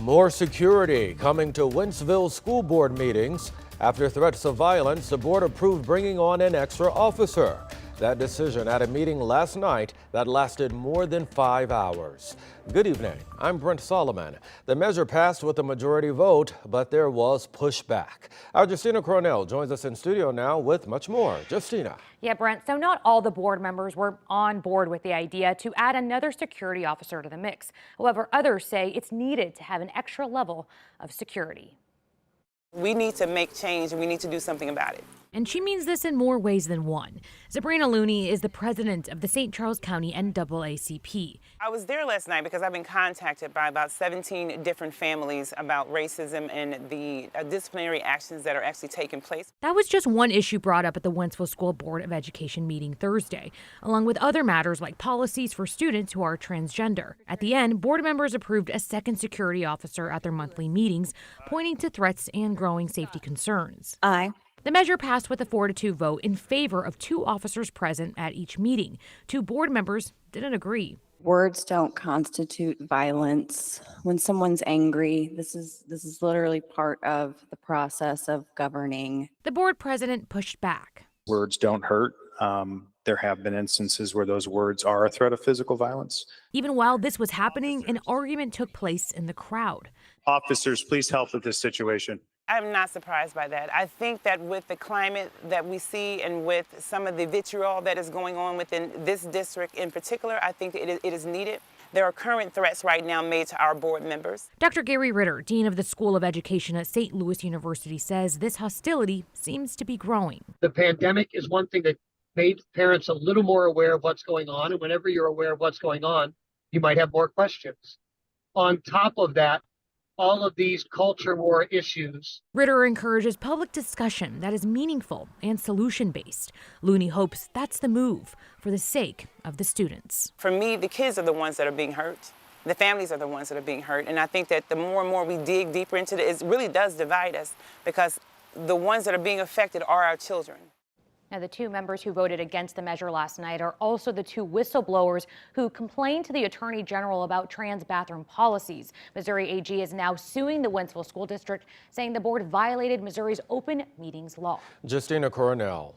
More security coming to Wentzville school board meetings. After threats of violence, the board approved bringing on an extra officer. That decision at a meeting last night that lasted more than 5 hours. Good evening. I'm Brent Solomon. The measure passed with a majority vote, but there was pushback. Our Justina Cornell joins us in studio now with much more. Justina. Yeah, Brent, so not all the board members were on board with the idea to add another security officer to the mix. However, others say it's needed to have an extra level of security. We need to make change and we need to do something about it. And she means this in more ways than one. Sabrina Looney is the president of the St. Charles County NAACP. I was there last night because I've been contacted by about 17 different families about racism and the disciplinary actions that are actually taking place. That was just one issue brought up at the Wentzville School Board of Education meeting Thursday, along with other matters like policies for students who are transgender. At the end, board members approved a second security officer at their monthly meetings, pointing to threats and growing safety concerns. Aye. The measure passed with a 4-2 vote in favor of 2 officers present at each meeting. 2 board members didn't agree. Words don't constitute violence. When someone's angry, this is literally part of the process of governing. The board president pushed back. Words don't hurt. There have been instances where those words are a threat of physical violence. Even while this was happening, an argument took place in the crowd. Officers, please help with this situation. I'm not surprised by that. I think that with the climate that we see and with some of the vitriol that is going on within this district in particular, I think it is needed. There are current threats right now made to our board members. Dr. Gary Ritter, dean of the School of Education at St. Louis University, says this hostility seems to be growing. The pandemic is one thing that made parents a little more aware of what's going on. And whenever you're aware of what's going on, you might have more questions. On top of that, all of these culture war issues. Ritter encourages public discussion that is meaningful and solution-based. Looney hopes that's the move for the sake of the students. For me, the kids are the ones that are being hurt. The families are the ones that are being hurt. And I think that the more and more we dig deeper into it, it really does divide us because the ones that are being affected are our children. Now, the 2 members who voted against the measure last night are also the 2 whistleblowers who complained to the Attorney General about trans bathroom policies. Missouri AG is now suing the Wentzville School District, saying the board violated Missouri's open meetings law. Justina Cornell.